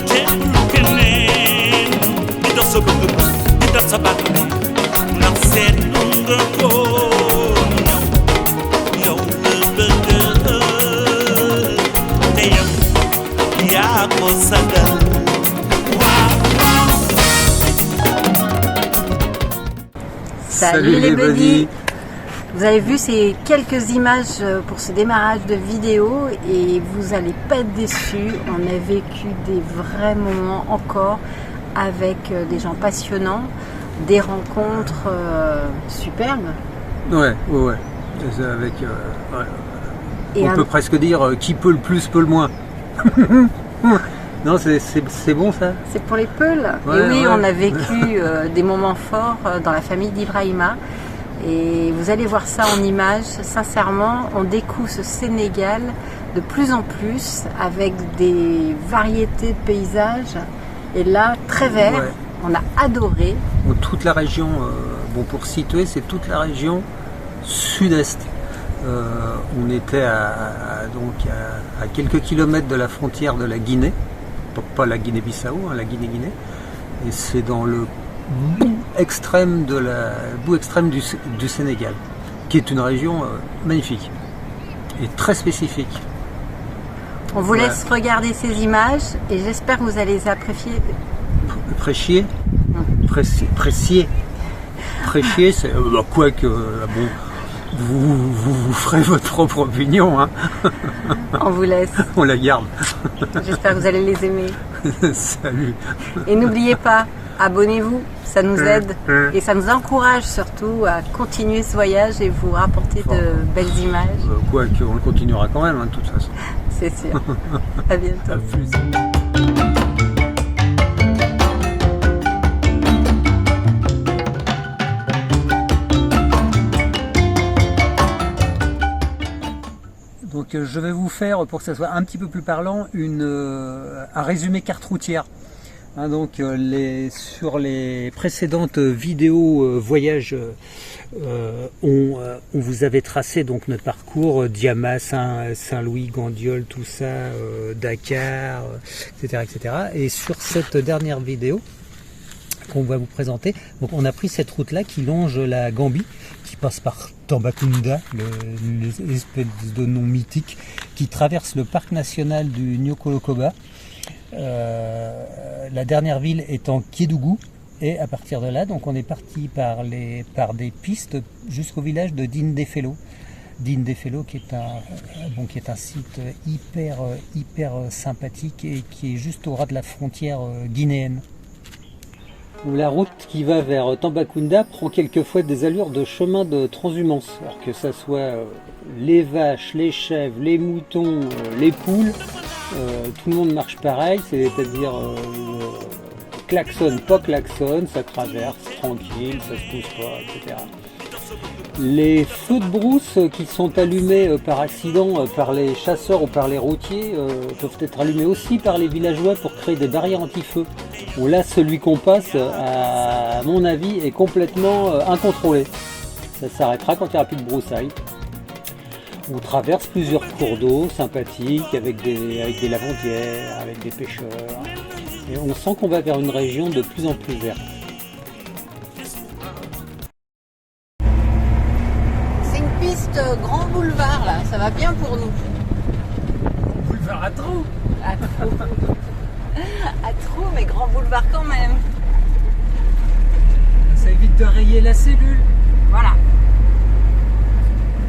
teewul keneen di dox sa bëgg di dox sa bànneex ndax seetlu nga ko yow la bëgg te yow yaa ko sagal. Salut les buddies. Vous avez vu ces quelques images pour ce démarrage de vidéo et vous n'allez pas être déçus. On a vécu des vrais moments encore avec des gens passionnants, des rencontres superbes. Ouais. Avec, et on peut presque dire qui peut le plus, peut le moins. Non, c'est bon ça. C'est pour les Peuls. Ouais, et oui, ouais. on a vécu des moments forts dans la famille d'Ibrahima. Et vous allez voir ça en images. Sincèrement, on découvre ce Sénégal de plus en plus avec des variétés de paysages. Et là, très vert, ouais. On a adoré. Toute la région, pour situer, c'est toute la région sud-est. On était à quelques kilomètres de la frontière de la Guinée. Pas la Guinée-Bissau, la Guinée-Guinée. Et c'est dans le bout extrême du Sénégal, qui est une région magnifique et très spécifique. On vous laisse regarder ces images et j'espère que vous allez les apprécier. Précier, c'est quoique vous ferez votre propre opinion. Hein. On vous laisse. On la garde. J'espère que vous allez les aimer. Salut. Et n'oubliez pas, abonnez-vous, ça nous aide et ça nous encourage surtout à continuer ce voyage et vous rapporter de belles images. Quoique, on le continuera quand même, de toute façon. C'est sûr. À bientôt. À plus. Donc je vais vous faire, pour que ça soit un petit peu plus parlant, un résumé carte routière. Donc sur les précédentes vidéos voyage, on vous avait tracé donc notre parcours, Diama, Saint-Louis, Gandiol, tout ça, Dakar, etc. Et sur cette dernière vidéo qu'on va vous présenter, donc on a pris cette route-là qui longe la Gambie, qui passe par Tambacounda, l'espèce de nom mythique, qui traverse le parc national du Niokolo-Koba. La dernière ville étant Kédougou, et à partir de là, donc on est parti par des pistes jusqu'au village de Dindéfelo. Dindéfelo qui est un site hyper sympathique et qui est juste au ras de la frontière guinéenne. La route qui va vers Tambacounda prend quelquefois des allures de chemin de transhumance, alors que ça soit les vaches, les chèvres, les moutons, les poules, tout le monde marche pareil, c'est-à-dire klaxonne, pas klaxonne, ça traverse tranquille, ça se pousse pas, etc. Les feux de brousse qui sont allumés par accident par les chasseurs ou par les routiers peuvent être allumés aussi par les villageois pour créer des barrières anti-feu. Bon, là, celui qu'on passe, à mon avis, est complètement incontrôlé. Ça s'arrêtera quand il n'y aura plus de broussailles. On traverse plusieurs cours d'eau sympathiques avec des lavandières, avec des pêcheurs. Et on sent qu'on va vers une région de plus en plus verte. Grand boulevard là, ça va bien pour nous. Boulevard à trous. À trous, mais grand boulevard quand même. Ça évite de rayer la cellule. Voilà.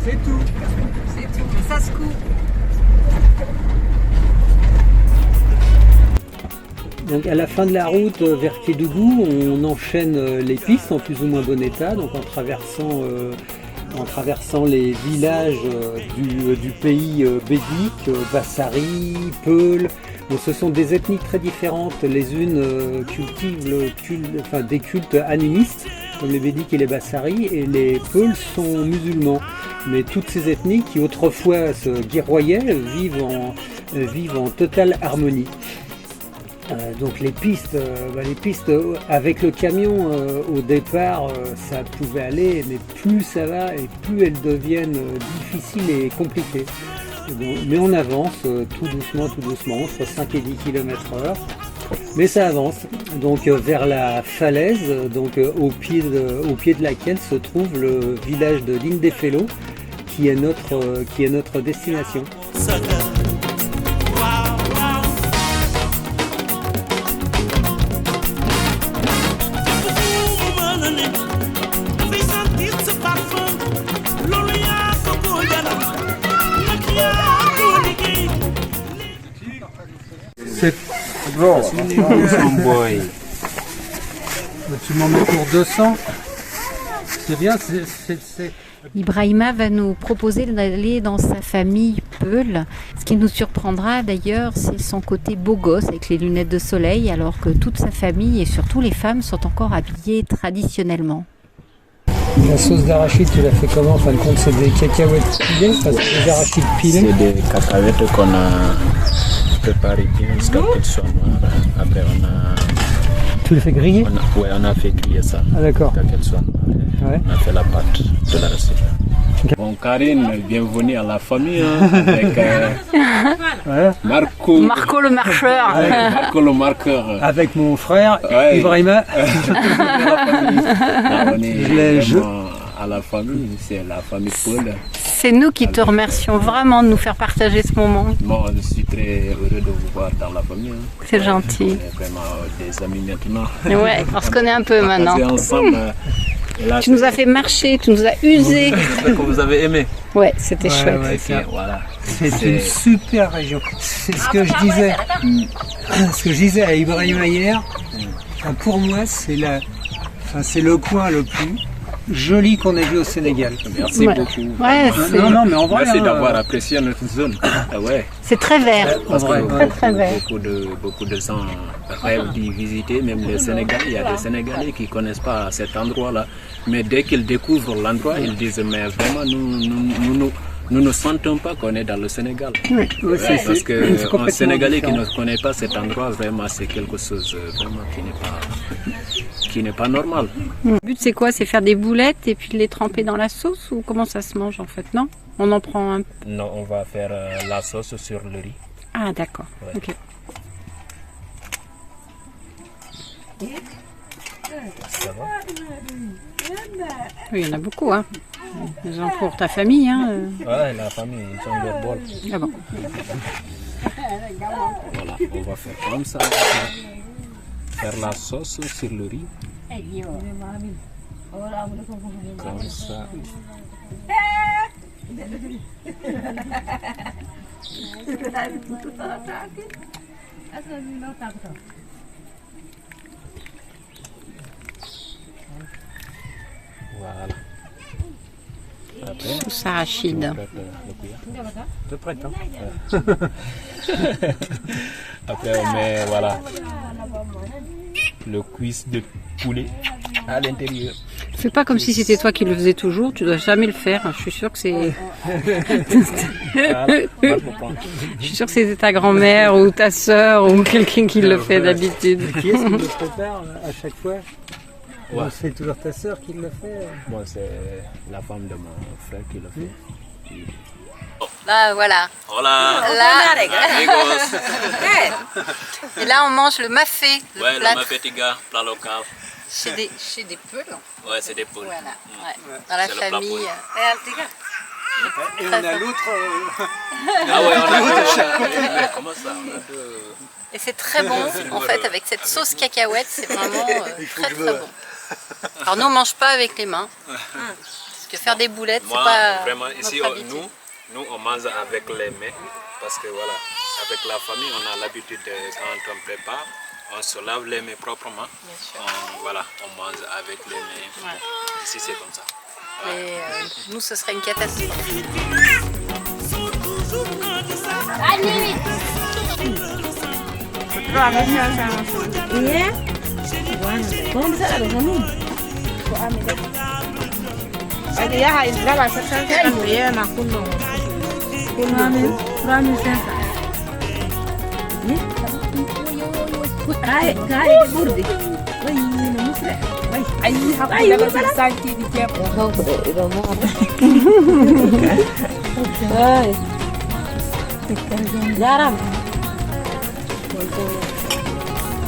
C'est tout. C'est tout, mais ça se coupe. Donc à la fin de la route vers Kédougou, on enchaîne les pistes en plus ou moins bon état, donc en traversant les villages du pays bédique, Bassari, Peul. Donc, ce sont des ethnies très différentes. Les unes cultivent des cultes animistes, comme les bédiques et les Bassari, et les Peuls sont musulmans. Mais toutes ces ethnies qui autrefois se guerroyaient vivent en totale harmonie. Donc les pistes avec le camion au départ ça pouvait aller, mais plus ça va et plus elles deviennent difficiles et compliquées. Bon, mais on avance tout doucement entre 5 et 10 km/h Mais ça avance, donc vers la falaise, donc au pied de laquelle se trouve le village de Lindefelo, qui est notre destination. Tu m'en mets pour 200. C'est bien, Ibrahima va nous proposer d'aller dans sa famille Peul. Ce qui nous surprendra d'ailleurs, c'est son côté beau gosse avec les lunettes de soleil, alors que toute sa famille et surtout les femmes sont encore habillées traditionnellement. La sauce d'arachide, tu l'as fait comment? En fin de compte, c'est des cacahuètes pilées, parce que des arachides pilés. C'est des cacahuètes qu'on a préparées bien jusqu'à ce qu'elles soient noires. Après, Tu les fais griller? on a fait griller ça. Ah d'accord. Jusqu'à qu'elles soient noires. Ouais. On a fait la pâte de la recette. Okay. Bon, Karine, bienvenue à la famille avec Marco. Marco le marcheur. Marco le marqueur. Avec mon frère, Ouais. Ibrahima. On est vraiment à la famille, c'est la famille Paul. C'est nous qui te remercions vraiment de nous faire partager ce moment. Bon, je suis très heureux de vous voir dans la famille. C'est gentil. On est vraiment des amis maintenant. Ouais, on se connaît un peu maintenant. On est ensemble. Et là, Tu nous as fait marcher, tu nous as usé. j'espère que vous avez aimé. Ouais, c'était chouette. Ouais, Et puis, voilà. c'est une super région. C'est ce que je disais. Ce que je disais à Ibrahima hier. Enfin, pour moi, c'est le coin le plus joli qu'on ait vu au Sénégal. Merci Ouais. beaucoup. Ouais, c'est- Non, mais en vrai, Merci hein, d'avoir apprécié notre zone. Ah ouais. c'est très vert. en vrai, ouais. Très vert. Beaucoup de gens rêvent d'y visiter, même les Sénégalais. Il y a des Sénégalais qui ne connaissent pas cet endroit-là. Mais dès qu'ils découvrent l'endroit, ils disent mais vraiment nous ne sentons pas qu'on est dans le Sénégal. Ouais, Ouais, c'est parce qu'un complètement Sénégalais qui différent. ne connaît pas cet endroit, vraiment c'est quelque chose vraiment qui n'est pas normal. Le but c'est quoi? C'est faire des boulettes et puis les tremper dans la sauce ou comment ça se mange en fait? Non? On en prend un. Non, on va faire la sauce sur le riz. Ah d'accord. Ouais. Ok. Ça va? Oui, il y en a beaucoup, hein. Des gens pour ta famille, hein. Ouais, la famille, ils ont leur bol. Ah bon. Voilà, on va faire comme ça. Faire la sauce sur le riz. Comme ça. Voilà. Après, Sauce arachide. tu prêtes, hein? Après, on met voilà, le cuisse de poulet à l'intérieur. Fais pas comme si c'était toi qui le faisais toujours, tu dois jamais le faire. Je suis sûre que c'est. Je suis sûre que c'était ta grand-mère ou ta sœur ou quelqu'un qui le fait d'habitude. Qui est-ce qui le prépare à chaque fois? Ouais. C'est toujours ta sœur qui le fait. Moi, c'est la femme de mon frère qui le fait. Là, voilà. Hola, Là, amigos. et là, on mange le mafé, le Ouais, plat le mafetiga, plat local. chez des Peuls. Ouais, c'est des poules. Voilà, ouais. Dans la C'est le plat famille. poule. Et on a l'autre. Ah ouais, on a deux. Comment ça? On a deux. Et c'est très bon, en fait, avec cette sauce cacahuète, c'est vraiment très très bon. Alors nous, on mange pas avec les mains, parce que faire des boulettes, c'est Moi, pas vraiment, ici, notre habitude. nous, on mange avec les mains. Parce que voilà, avec la famille, on a l'habitude, quand on prépare, on se lave les mains proprement. Voilà, on mange avec les mains. Ouais. Ici, c'est comme ça. Et nous, ce serait une catastrophe.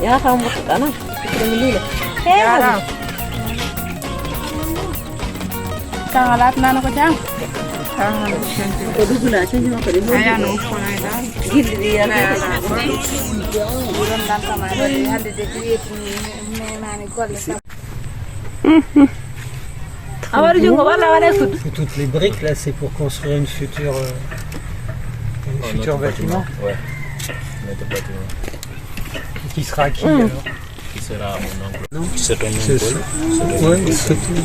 Ya kamu kana kita Yaran. Kangalat na ko jang. Ayan, upo na ito. Toutes les briques là, c'est pour construire une future bâtiment. Ouais. Notre bâtiment. Qui sera à qui alors? Qui sera mon oncle. Non. C'est ton C'est oncle. ça. Ouais, c'est tout.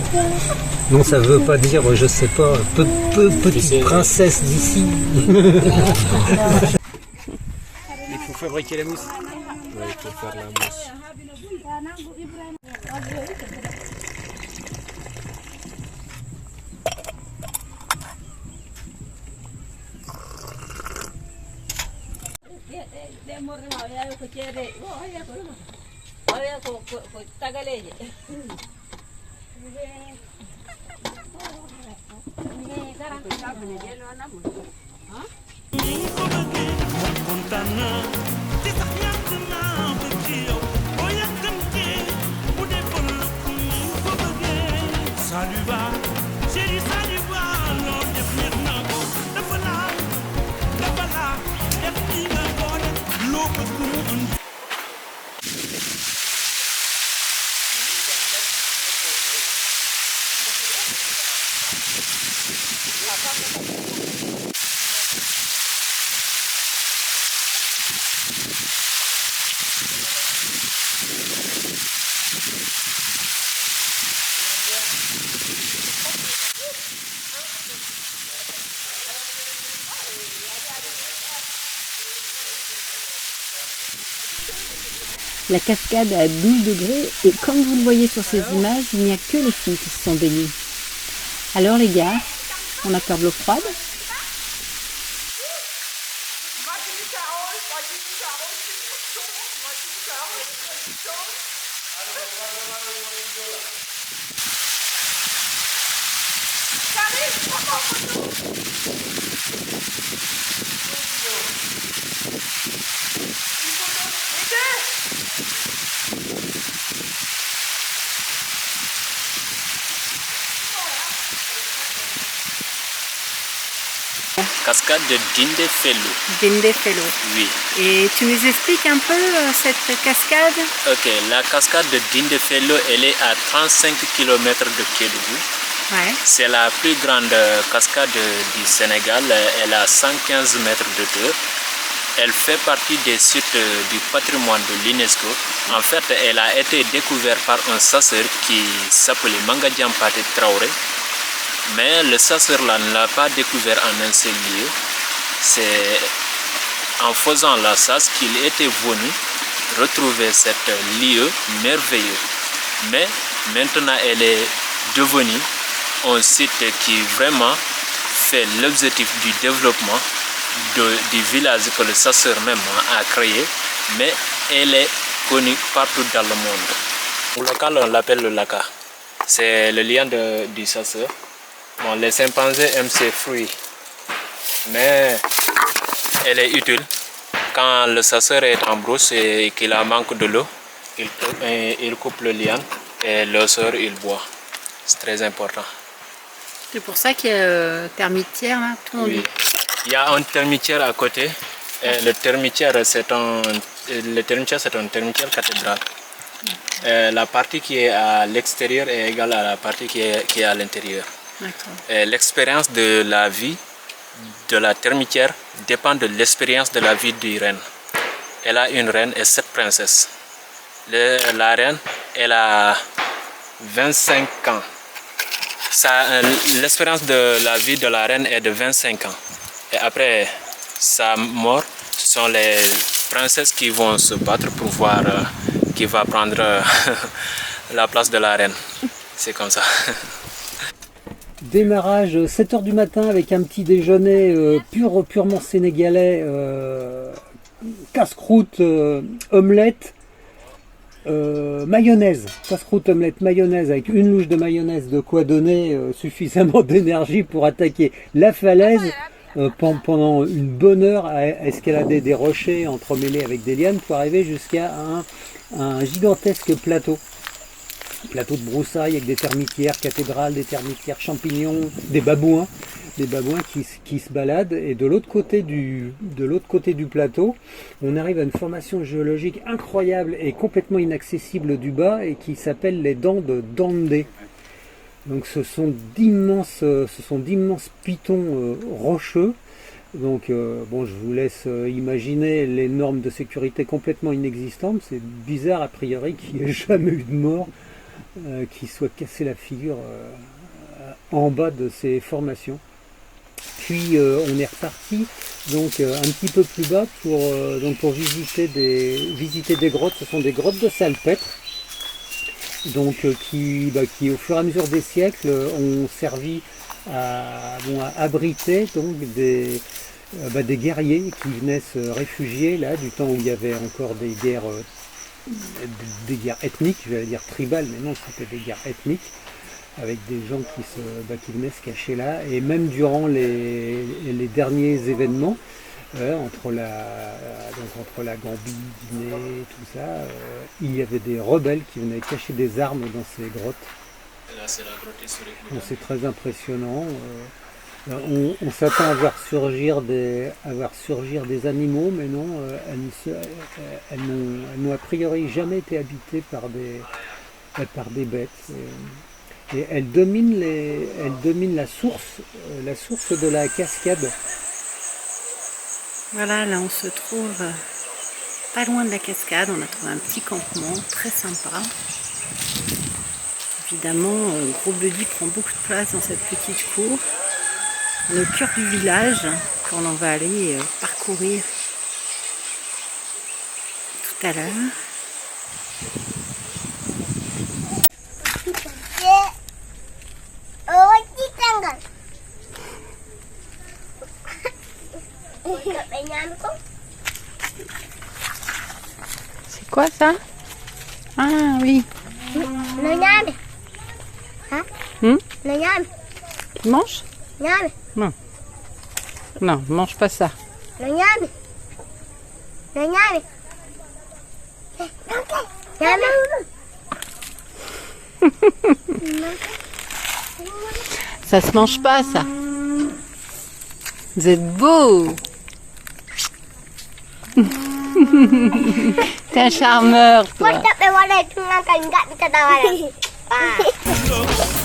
Non, ça veut pas dire, je sais pas, petite princesse d'ici. Il faut fabriquer la mousse. Ouais, il faut faire la mousse. La cascade à 12 degrés et comme vous le voyez sur ces images, il n'y a que les filles qui se sont baignées. Alors les gars, on a peur de l'eau froide? Cascade de Dindéfelo. Dindéfelo. Oui. Et tu nous expliques un peu cette cascade? Ok, la cascade de Dindéfelo, elle est à 35 km de Kédougou. Ouais. C'est la plus grande cascade du Sénégal. Elle a 115 mètres de hauteur. Elle fait partie des sites du patrimoine de l'UNESCO. En fait, elle a été découverte par un chasseur qui s'appelait Mangadiam Paté Traoré. Mais le chasseur-là ne l'a pas découvert en un seul lieu. C'est en faisant la chasse qu'il était venu retrouver cet lieu merveilleux. Mais maintenant, elle est devenue un site qui vraiment fait l'objectif du développement du village que le chasseur même a créé. Mais elle est connue partout dans le monde. Au local, on l'appelle le laka. C'est le lien du chasseur. Bon, les chimpanzés aiment ces fruits, mais elle est utile. Quand le chasseur est en brousse et qu'il a manque de l'eau, il coupe le liane et le sort il boit. C'est très important. C'est pour ça qu'il y a termitière là, tout le monde. Oui. Il y a un termitière à côté. Et le termitière, c'est un termitière cathédrale. La partie qui est à l'extérieur est égale à la partie qui est à l'intérieur. L'expérience de la vie de la termitière dépend de l'expérience de la vie du reine. Elle a une reine et 7 princesses. La reine, elle a 25 ans. L'expérience de la vie de la reine est de 25 ans. Et après sa mort, ce sont les princesses qui vont se battre pour voir qui va prendre la place de la reine. C'est comme ça. Démarrage 7h du matin avec un petit déjeuner purement sénégalais, casse-croûte, omelette, mayonnaise, casse-croûte, omelette, mayonnaise avec une louche de mayonnaise, de quoi donner suffisamment d'énergie pour attaquer la falaise pendant une bonne heure à escalader des rochers entremêlés avec des lianes pour arriver jusqu'à un gigantesque plateau. Plateau de broussailles avec des termitières cathédrales, des termitières champignons, des babouins qui se baladent. Et de l'autre côté du plateau, on arrive à une formation géologique incroyable et complètement inaccessible du bas et qui s'appelle les dents de Dande. Donc ce sont d'immenses pitons rocheux. Donc bon, je vous laisse imaginer les normes de sécurité complètement inexistantes. C'est bizarre a priori qu'il n'y ait jamais eu de mort qui soit cassé la figure en bas de ces formations. Puis on est reparti donc un petit peu plus bas pour visiter des grottes. Ce sont des grottes de salpêtre, donc qui au fur et à mesure des siècles ont servi à abriter donc des guerriers qui venaient se réfugier là du temps où il y avait encore des guerres ethniques, je vais dire tribales, mais non, c'était des guerres ethniques, avec des gens qui venaient se cacher là, et même durant les derniers événements, entre la Gambie, Guinée, tout ça, il y avait des rebelles qui venaient cacher des armes dans ces grottes. Là, c'est la grotte historique. Donc, c'est très impressionnant. On s'attend à voir surgir des animaux, mais non, elles n'ont a priori jamais été habitées par des bêtes. Et elles dominent la source de la cascade. Voilà, là on se trouve pas loin de la cascade. On a trouvé un petit campement très sympa. Évidemment, Gros Buddy prend beaucoup de place dans cette petite cour. On est au cœur du village, quand on va aller parcourir tout à l'heure. C'est quoi ça? Ah oui. Tu manges? Non. Non, mange pas ça. Ça se mange pas ça. Vous êtes beau. T'es un charmeur toi.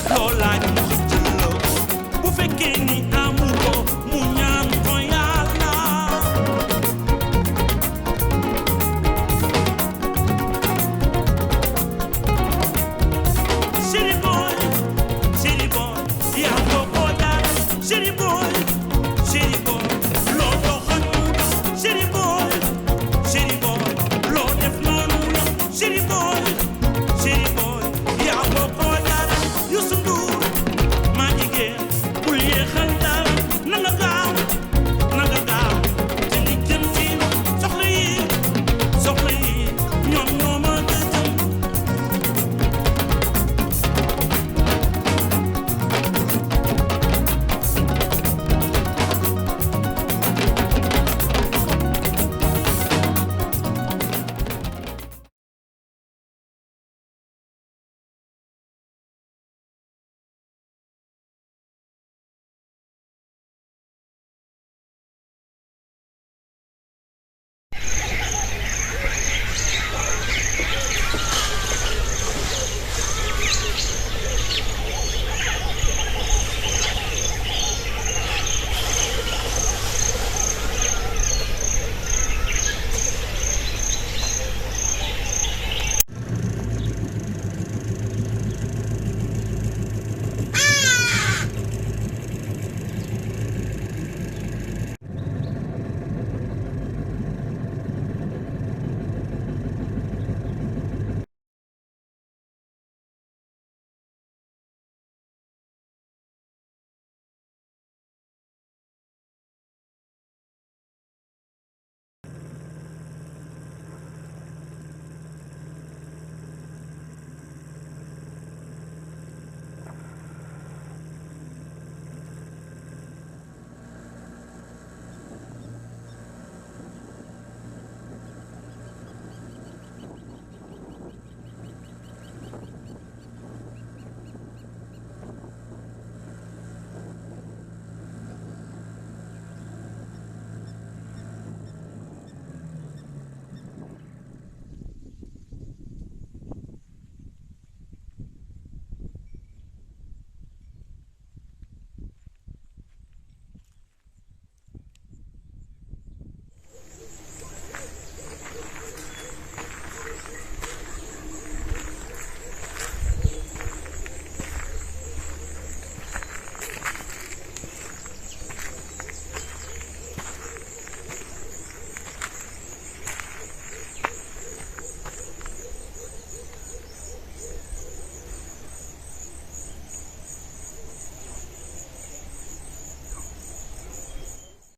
loo laaj bu fekkee ni